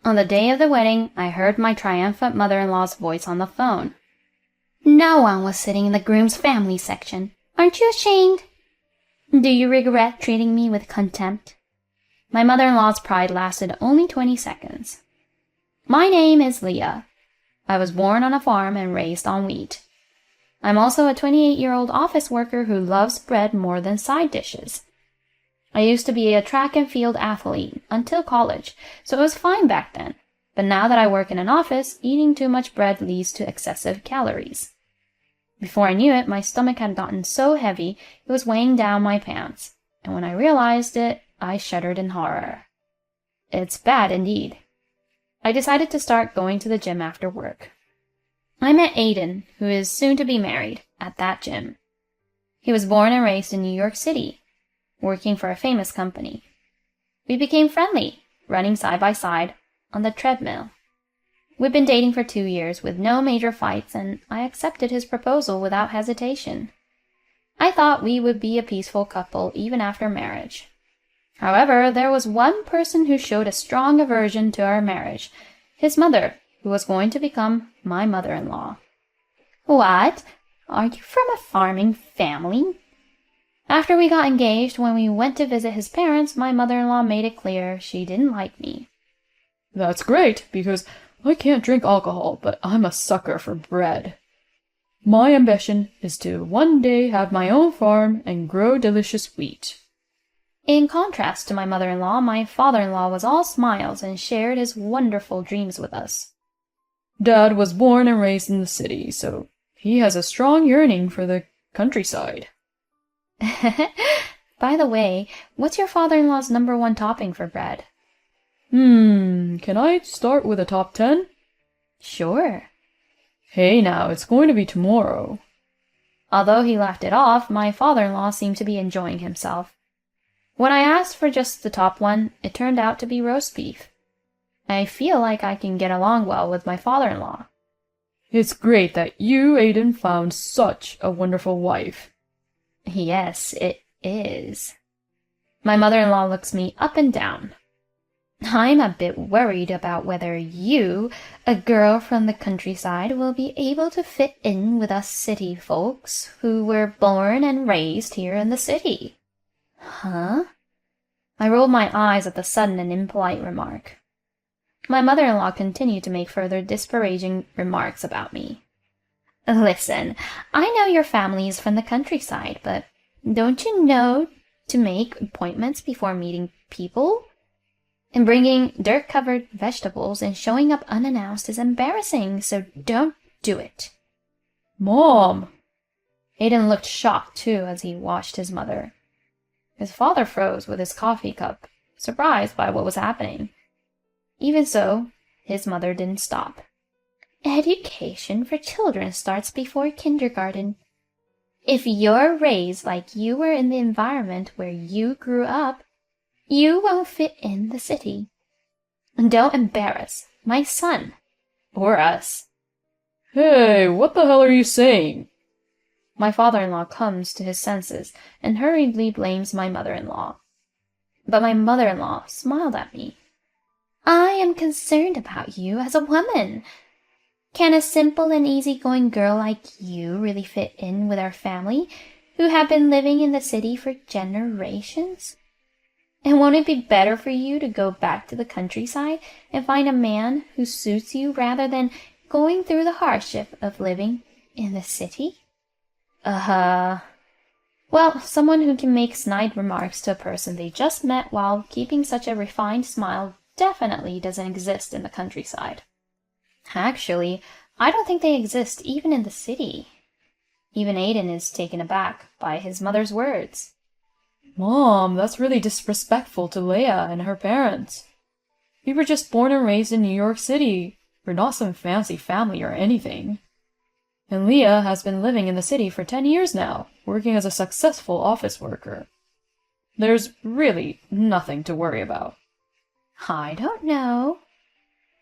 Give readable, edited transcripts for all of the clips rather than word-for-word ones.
On the day of the wedding, I heard my triumphant mother-in-law's voice on the phone. No one was sitting in the groom's family section. Aren't you ashamed? Do you regret treating me with contempt? My mother-in-law's pride lasted only 20 seconds. My name is Leah. I was born on a farm and raised on wheat. I'm also a 28-year-old office worker who loves bread more than side dishes. I used to be a track and field athlete until college, so it was fine back then. But now that I work in an office, eating too much bread leads to excessive calories. Before I knew it, my stomach had gotten so heavy it was weighing down my pants, and when I realized it, I shuddered in horror. It's bad indeed. I decided to start going to the gym after work. I met Aiden, who is soon to be married, at that gym. He was born and raised in New York City, working for a famous company. We became friendly, running side by side on the treadmill. We've been dating for 2 years with no major fights, and I accepted his proposal without hesitation. I thought we would be a peaceful couple even after marriage. However, there was one person who showed a strong aversion to our marriage, his mother, who was going to become my mother-in-law. What? Are you from a farming family? After we got engaged, when we went to visit his parents, my mother-in-law made it clear she didn't like me. That's great, because I can't drink alcohol, but I'm a sucker for bread. My ambition is to one day have my own farm and grow delicious wheat. In contrast to my mother-in-law, my father-in-law was all smiles and shared his wonderful dreams with us. Dad was born and raised in the city, so he has a strong yearning for the countryside. By the way, what's your father-in-law's #1 topping for bread? Can I start with a top 10? Sure. Hey now, it's going to be tomorrow. Although he laughed it off, my father-in-law seemed to be enjoying himself. When I asked for just the top one, it turned out to be roast beef. I feel like I can get along well with my father-in-law. It's great that you, Aiden, found such a wonderful wife. Yes, it is. My mother-in-law looks me up and down. I'm a bit worried about whether you, a girl from the countryside, will be able to fit in with us city folks who were born and raised here in the city. Huh? I rolled my eyes at the sudden and impolite remark. My mother-in-law continued to make further disparaging remarks about me. Listen, I know your family is from the countryside, but don't you know to make appointments before meeting people? And bringing dirt-covered vegetables and showing up unannounced is embarrassing, so don't do it. Mom! Aiden looked shocked, too, as he watched his mother. His father froze with his coffee cup, surprised by what was happening. Even so, his mother didn't stop. Education for children starts before kindergarten. If you're raised like you were in the environment where you grew up, you won't fit in the city. And don't embarrass my son or us. Hey, what the hell are you saying? My father-in-law comes to his senses and hurriedly blames my mother-in-law. But my mother-in-law smiled at me. I am concerned about you as a woman. Can a simple and easygoing girl like you really fit in with our family, who have been living in the city for generations? And won't it be better for you to go back to the countryside and find a man who suits you rather than going through the hardship of living in the city? Well, someone who can make snide remarks to a person they just met while keeping such a refined smile definitely doesn't exist in the countryside. Actually, I don't think they exist even in the city. Even Aiden is taken aback by his mother's words. Mom, that's really disrespectful to Leah and her parents. We were just born and raised in New York City. We're not some fancy family or anything. And Leah has been living in the city for 10 years now, working as a successful office worker. There's really nothing to worry about. I don't know.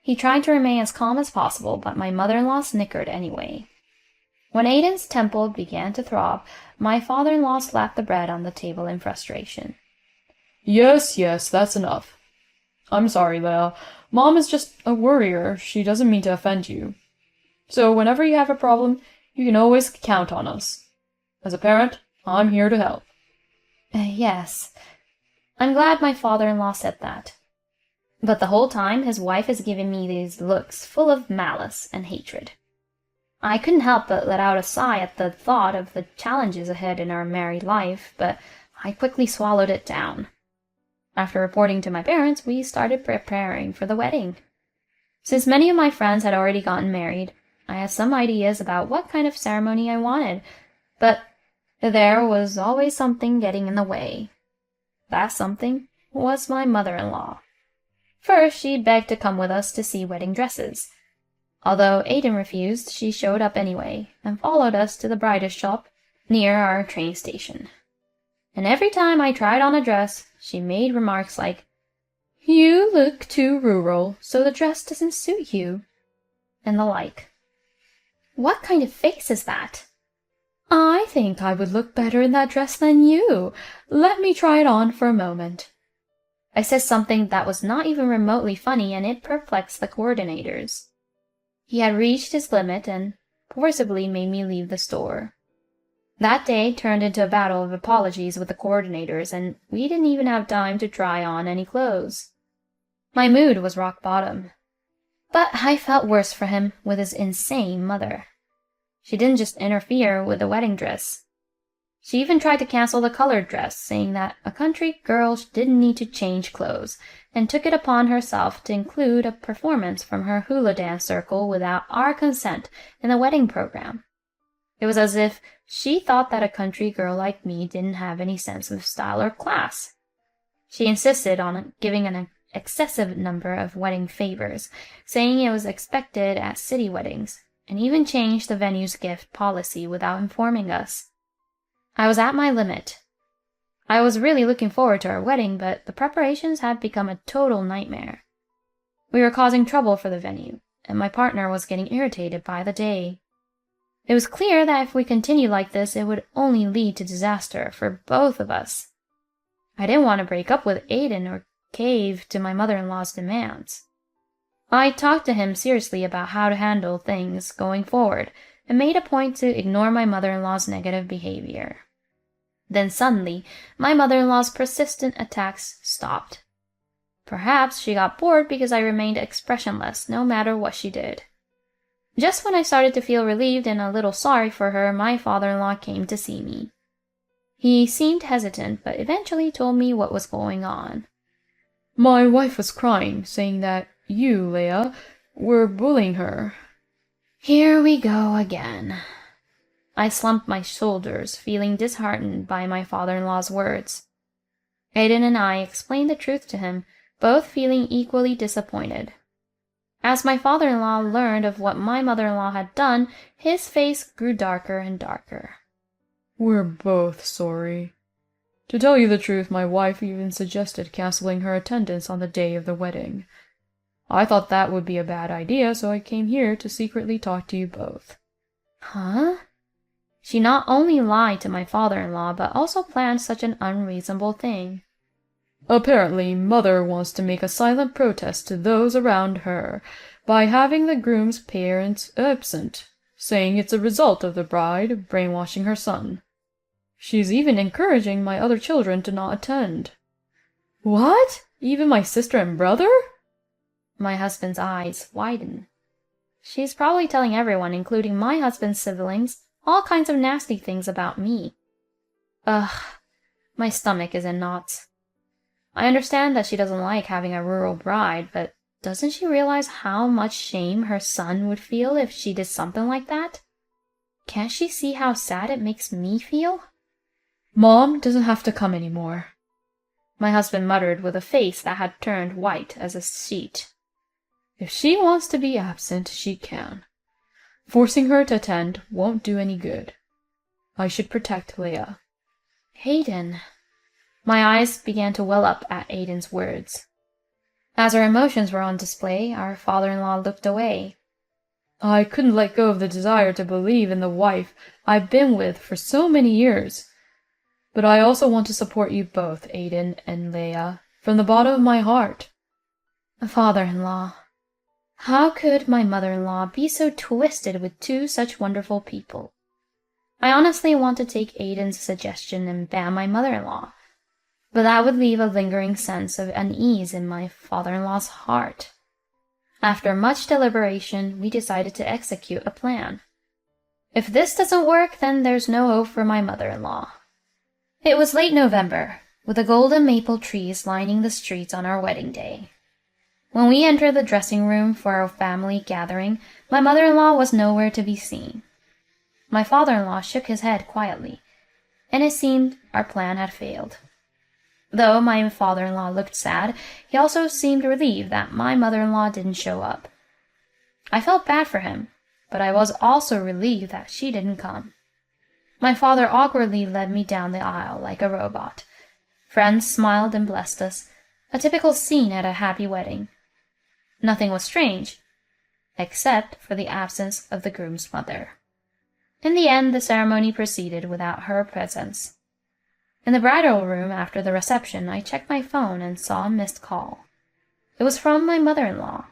He tried to remain as calm as possible, but my mother-in-law snickered anyway. When Aiden's temple began to throb, my father-in-law slapped the bread on the table in frustration. Yes, that's enough. I'm sorry, Leah. Mom is just a worrier. She doesn't mean to offend you. So whenever you have a problem, you can always count on us. As a parent, I'm here to help." Yes. I'm glad my father-in-law said that. But the whole time, his wife is giving me these looks full of malice and hatred. I couldn't help but let out a sigh at the thought of the challenges ahead in our married life, but I quickly swallowed it down. After reporting to my parents, we started preparing for the wedding. Since many of my friends had already gotten married, I had some ideas about what kind of ceremony I wanted, but there was always something getting in the way. That something was my mother-in-law. First, she begged to come with us to see wedding dresses. Although Aiden refused, she showed up anyway and followed us to the bridal shop near our train station. And every time I tried on a dress, she made remarks like, "You look too rural, so the dress doesn't suit you," and the like. What kind of face is that? "I think I would look better in that dress than you. Let me try it on for a moment." I said something that was not even remotely funny, and it perplexed the coordinators. He had reached his limit and forcibly made me leave the store. That day turned into a battle of apologies with the coordinators, and we didn't even have time to try on any clothes. My mood was rock bottom. But I felt worse for him with his insane mother. She didn't just interfere with the wedding dress. She even tried to cancel the colored dress, saying that a country girl didn't need to change clothes, and took it upon herself to include a performance from her hula dance circle without our consent in the wedding program. It was as if she thought that a country girl like me didn't have any sense of style or class. She insisted on giving an excessive number of wedding favors, saying it was expected at city weddings, and even changed the venue's gift policy without informing us. I was at my limit. I was really looking forward to our wedding, but the preparations had become a total nightmare. We were causing trouble for the venue, and my partner was getting irritated by the day. It was clear that if we continued like this, it would only lead to disaster for both of us. I didn't want to break up with Aiden or cave to my mother-in-law's demands. I talked to him seriously about how to handle things going forward, and made a point to ignore my mother-in-law's negative behavior. Then suddenly, my mother-in-law's persistent attacks stopped. Perhaps she got bored because I remained expressionless no matter what she did. Just when I started to feel relieved and a little sorry for her, my father-in-law came to see me. He seemed hesitant, but eventually told me what was going on. "My wife was crying, saying that you, Leah, were bullying her." Here we go again. I slumped my shoulders, feeling disheartened by my father-in-law's words. Aiden and I explained the truth to him, both feeling equally disappointed. As my father-in-law learned of what my mother-in-law had done, his face grew darker and darker. "We're both sorry. To tell you the truth, my wife even suggested canceling her attendance on the day of the wedding. I thought that would be a bad idea, so I came here to secretly talk to you both." Huh? She not only lied to my father-in-law, but also planned such an unreasonable thing. "Apparently, Mother wants to make a silent protest to those around her by having the groom's parents absent, saying it's a result of the bride brainwashing her son. She's even encouraging my other children to not attend." "What? Even my sister and brother?" My husband's eyes widened. She's probably telling everyone, including my husband's siblings, all kinds of nasty things about me. Ugh, my stomach is in knots. I understand that she doesn't like having a rural bride, but doesn't she realize how much shame her son would feel if she did something like that? Can't she see how sad it makes me feel? "Mom doesn't have to come anymore," my husband muttered with a face that had turned white as a sheet. "If she wants to be absent, she can. Forcing her to attend won't do any good. I should protect Leah." Aiden. My eyes began to well up at Aiden's words. As our emotions were on display, our father-in-law looked away. "I couldn't let go of the desire to believe in the wife I've been with for so many years. But I also want to support you both, Aiden and Leah, from the bottom of my heart. Father-in-law. How could my mother-in-law be so twisted with two such wonderful people? I honestly want to take Aiden's suggestion and ban my mother-in-law, but that would leave a lingering sense of unease in my father-in-law's heart. After much deliberation, we decided to execute a plan. If this doesn't work, then there's no hope for my mother-in-law. It was late November, with the golden maple trees lining the streets on our wedding day. When we entered the dressing room for our family gathering, my mother-in-law was nowhere to be seen. My father-in-law shook his head quietly, and it seemed our plan had failed. Though my father-in-law looked sad, he also seemed relieved that my mother-in-law didn't show up. I felt bad for him, but I was also relieved that she didn't come. My father awkwardly led me down the aisle like a robot. Friends smiled and blessed us, a typical scene at a happy wedding. Nothing was strange, except for the absence of the groom's mother. In the end, the ceremony proceeded without her presence. In the bridal room after the reception, I checked my phone and saw a missed call. It was from my mother-in-law.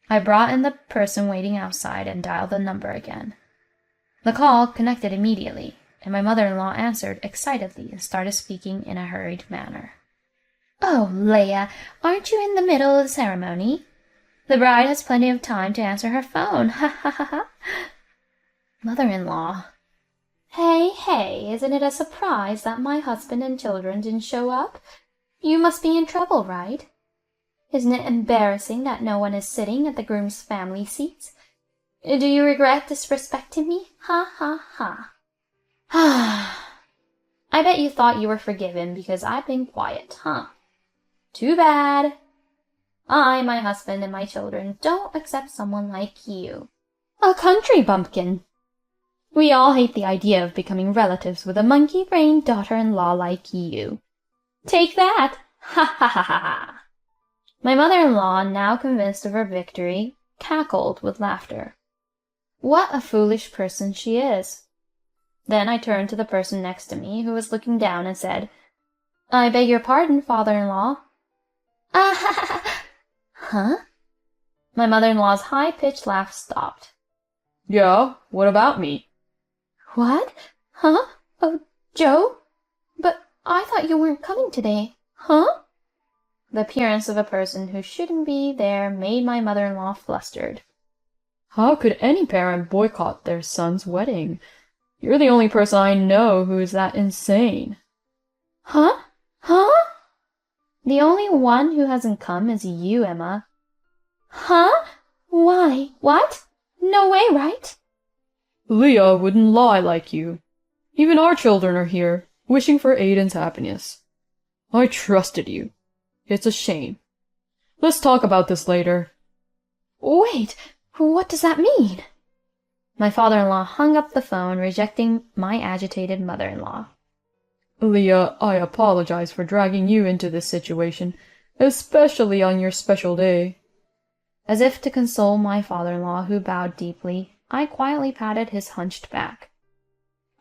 I brought in the person waiting outside and dialed the number again. The call connected immediately, and my mother-in-law answered excitedly and started speaking in a hurried manner. "Oh, Leah, aren't you in the middle of the ceremony? The bride has plenty of time to answer her phone. Ha ha ha ha." Mother-in-law. Hey, isn't it a surprise that my husband and children didn't show up? You must be in trouble, right? Isn't it embarrassing that no one is sitting at the groom's family seats? Do you regret disrespecting me? Ha ha ha. I bet you thought you were forgiven because I've been quiet, huh? Too bad. I, my husband, and my children don't accept someone like you. A country bumpkin. We all hate the idea of becoming relatives with a monkey-brained daughter-in-law like you. Take that! Ha ha ha ha ha! My mother-in-law, now convinced of her victory, cackled with laughter. What a foolish person she is. Then I turned to the person next to me, who was looking down, and said, "I beg your pardon, father-in-law." Ah ha ha ha! Huh? My mother-in-law's high-pitched laugh stopped. Yeah, what about me? What? Huh? Oh, Joe? But I thought you weren't coming today. Huh? The appearance of a person who shouldn't be there made my mother-in-law flustered. How could any parent boycott their son's wedding? You're the only person I know who is that insane. Huh? Huh? The only one who hasn't come is you, Emma. Huh? Why? What? No way, right? Leah wouldn't lie like you. Even our children are here, wishing for Aiden's happiness. I trusted you. It's a shame. Let's talk about this later. Wait, what does that mean? My father-in-law hung up the phone, rejecting my agitated mother-in-law. Leah, I apologize for dragging you into this situation, especially on your special day. As if to console my father-in-law, who bowed deeply, I quietly patted his hunched back.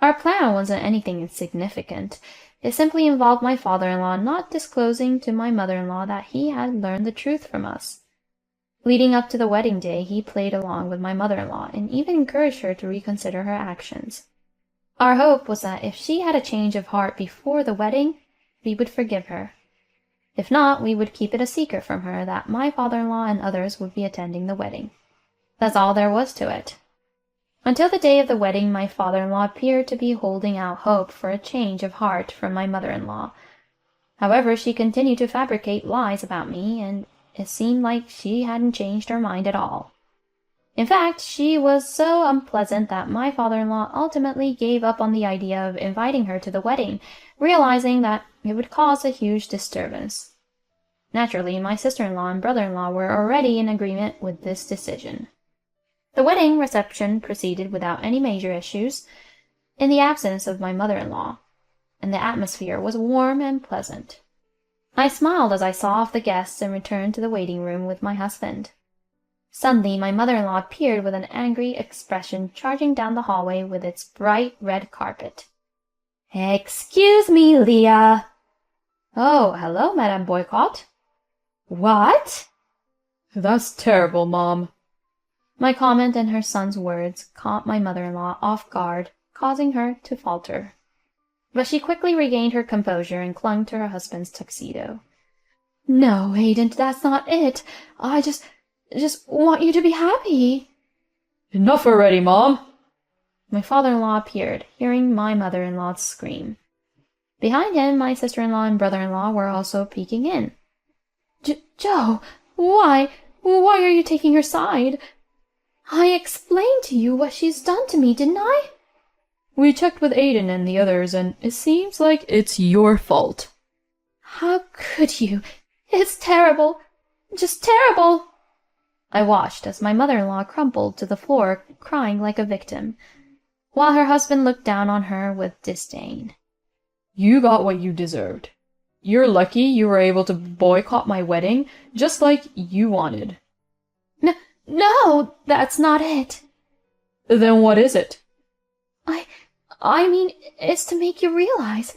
Our plan wasn't anything insignificant. It simply involved my father-in-law not disclosing to my mother-in-law that he had learned the truth from us. Leading up to the wedding day, he played along with my mother-in-law and even encouraged her to reconsider her actions. Our hope was that if she had a change of heart before the wedding, we would forgive her. If not, we would keep it a secret from her that my father-in-law and others would be attending the wedding. That's all there was to it. Until the day of the wedding, my father-in-law appeared to be holding out hope for a change of heart from my mother-in-law. However, she continued to fabricate lies about me, and it seemed like she hadn't changed her mind at all. In fact, she was so unpleasant that my father-in-law ultimately gave up on the idea of inviting her to the wedding, realizing that it would cause a huge disturbance. Naturally, my sister-in-law and brother-in-law were already in agreement with this decision. The wedding reception proceeded without any major issues, in the absence of my mother-in-law, and the atmosphere was warm and pleasant. I smiled as I saw off the guests and returned to the waiting room with my husband. Suddenly, my mother-in-law appeared with an angry expression, charging down the hallway with its bright red carpet. "Excuse me, Leah." "Oh, hello, Madame Boycott." "What?" That's terrible, Mom. My comment and her son's words caught my mother-in-law off guard, causing her to falter. But she quickly regained her composure and clung to her husband's tuxedo. No, Aiden, that's not it. I just want you to be happy. Enough already, Mom. My father-in-law appeared, hearing my mother-in-law scream. Behind him, my sister-in-law and brother-in-law were also peeking in. Joe, why are you taking her side? I explained to you what she's done to me, didn't I? We checked with Aiden and the others, and it seems like it's your fault. How could you? It's terrible. Just terrible. I watched as my mother-in-law crumpled to the floor, crying like a victim, while her husband looked down on her with disdain. You got what you deserved. You're lucky you were able to boycott my wedding, just like you wanted. No, that's not it. Then what is it? I mean, it's to make you realize.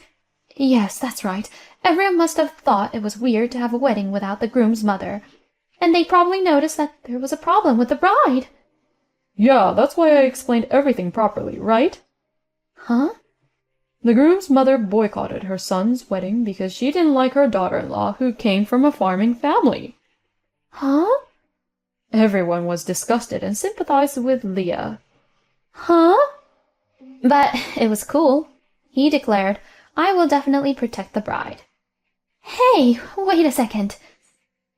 Yes, that's right. Everyone must have thought it was weird to have a wedding without the groom's mother. And they probably noticed that there was a problem with the bride. Yeah, that's why I explained everything properly, right? Huh? The groom's mother boycotted her son's wedding because she didn't like her daughter-in-law, who came from a farming family. Huh? Everyone was disgusted and sympathized with Leah. Huh? But it was cool. He declared, I will definitely protect the bride. Hey, wait a second.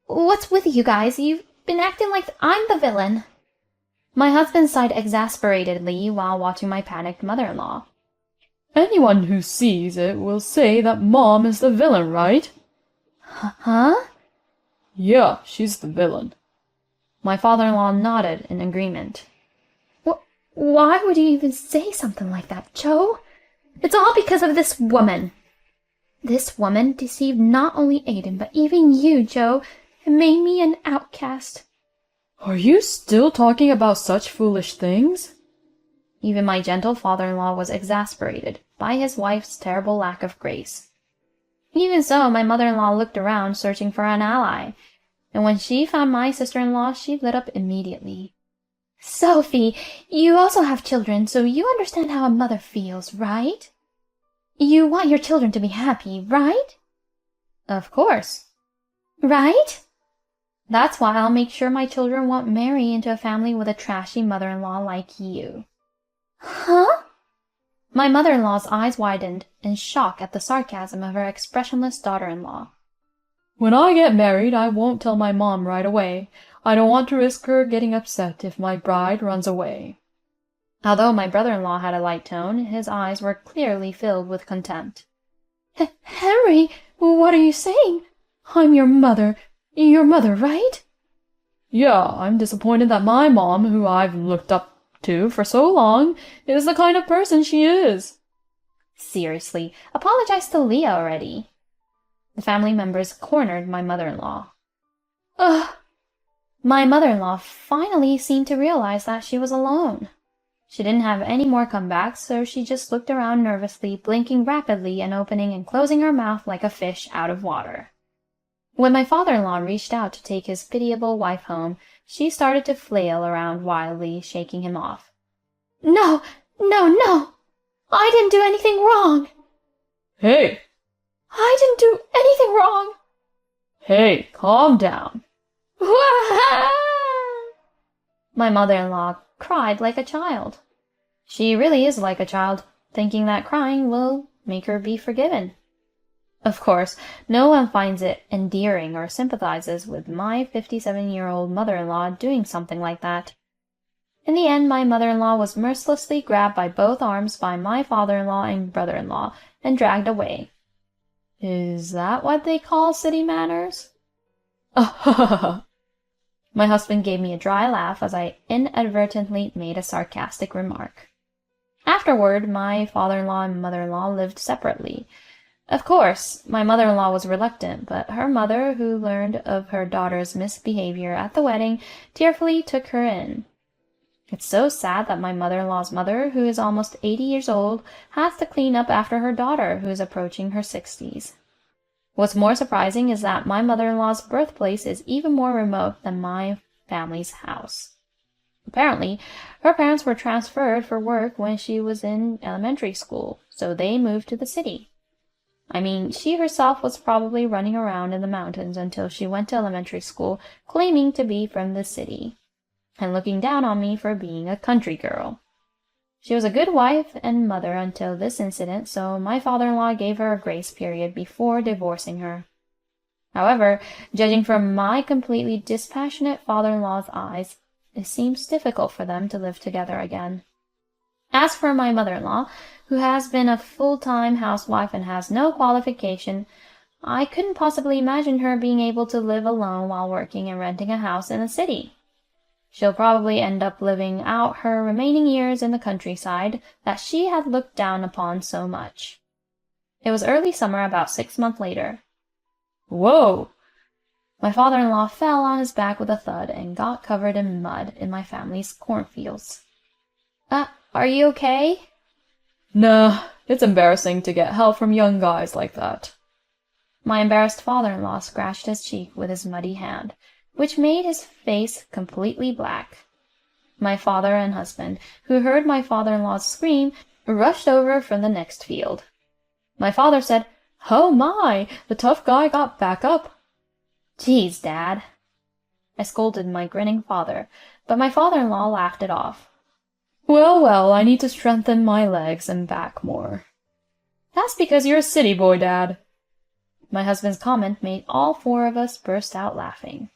What's with you guys? You've been acting like I'm the villain. My husband sighed exasperatedly while watching my panicked mother-in-law. Anyone who sees it will say that Mom is the villain, right? Huh? Yeah, she's the villain. My father-in-law nodded in agreement. Why would you even say something like that, Joe? It's all because of this woman. This woman deceived not only Aiden, but even you, Joe, and made me an outcast. Are you still talking about such foolish things? Even my gentle father-in-law was exasperated by his wife's terrible lack of grace. Even so, my mother-in-law looked around, searching for an ally, and when she found my sister-in-law, she lit up immediately. Sophie, you also have children, so you understand how a mother feels, right? You want your children to be happy, right? Of course. Right? That's why I'll make sure my children won't marry into a family with a trashy mother-in-law like you. Huh? My mother-in-law's eyes widened in shock at the sarcasm of her expressionless daughter-in-law. When I get married, I won't tell my mom right away. I don't want to risk her getting upset if my bride runs away. Although my brother-in-law had a light tone, his eyes were clearly filled with contempt. Henry, what are you saying? I'm your mother, right? Yeah, I'm disappointed that my mom, who I've looked up to for so long, is the kind of person she is. Seriously, apologize to Leah already. The family members cornered my mother-in-law. Ugh. My mother-in-law finally seemed to realize that she was alone. She didn't have any more comebacks, so she just looked around nervously, blinking rapidly and opening and closing her mouth like a fish out of water. When my father-in-law reached out to take his pitiable wife home, she started to flail around wildly, shaking him off. No! I didn't do anything wrong! Hey! I didn't do anything wrong! Hey, calm down. My mother-in-law cried like a child. She really is like a child, thinking that crying will make her be forgiven. Of course, no one finds it endearing or sympathizes with my 57-year-old mother-in-law doing something like that. In the end, my mother-in-law was mercilessly grabbed by both arms by my father-in-law and brother-in-law and dragged away. Is that what they call city manners? My husband gave me a dry laugh as I inadvertently made a sarcastic remark. Afterward, my father-in-law and mother-in-law lived separately. Of course, my mother-in-law was reluctant, but her mother, who learned of her daughter's misbehavior at the wedding, tearfully took her in. It's so sad that my mother-in-law's mother, who is almost 80 years old, has to clean up after her daughter, who is approaching her 60s. What's more surprising is that my mother-in-law's birthplace is even more remote than my family's house. Apparently, her parents were transferred for work when she was in elementary school, so they moved to the city. I mean, she herself was probably running around in the mountains until she went to elementary school, claiming to be from the city, and looking down on me for being a country girl. She was a good wife and mother until this incident, so my father-in-law gave her a grace period before divorcing her. However, judging from my completely dispassionate father-in-law's eyes, it seems difficult for them to live together again. As for my mother-in-law, who has been a full-time housewife and has no qualification, I couldn't possibly imagine her being able to live alone while working and renting a house in the city. She'll probably end up living out her remaining years in the countryside that she had looked down upon so much. It was early summer, about 6 months later. Whoa! My father-in-law fell on his back with a thud and got covered in mud in my family's cornfields. Are you okay? Nah, it's embarrassing to get help from young guys like that. My embarrassed father-in-law scratched his cheek with his muddy hand, which made his face completely black. My father and husband, who heard my father-in-law's scream, rushed over from the next field. My father said, "Oh my, the tough guy got back up." "Geez, Dad," I scolded my grinning father, but my father-in-law laughed it off. Well, I need to strengthen my legs and back more." "That's because you're a city boy, Dad." My husband's comment made all four of us burst out laughing.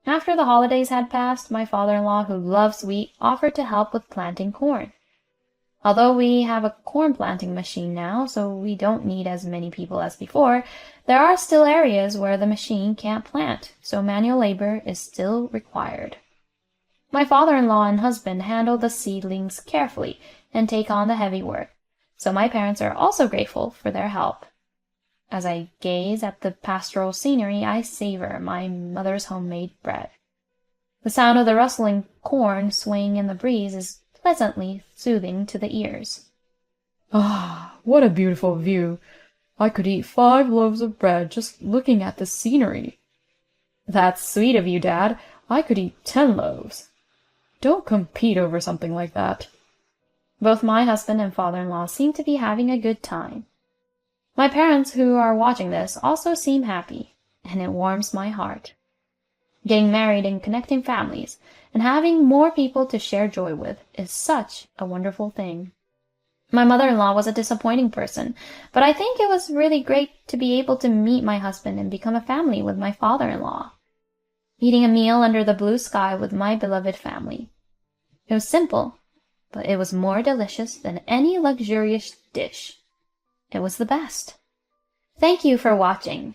After the holidays had passed, my father-in-law, who loves wheat, offered to help with planting corn. Although we have a corn planting machine now, so we don't need as many people as before, there are still areas where the machine can't plant, so manual labor is still required. My father-in-law and husband handle the seedlings carefully and take on the heavy work, so my parents are also grateful for their help. As I gaze at the pastoral scenery, I savor my mother's homemade bread. The sound of the rustling corn swaying in the breeze is pleasantly soothing to the ears. Ah, what a beautiful view. I could eat 5 loaves of bread just looking at the scenery. That's sweet of you, Dad. I could eat 10 loaves. Don't compete over something like that. Both my husband and father-in-law seem to be having a good time. My parents, who are watching this, also seem happy, and it warms my heart. Getting married and connecting families, and having more people to share joy with, is such a wonderful thing. My mother-in-law was a disappointing person, but I think it was really great to be able to meet my husband and become a family with my father-in-law. Eating a meal under the blue sky with my beloved family. It was simple, but it was more delicious than any luxurious dish. It was the best. Thank you for watching.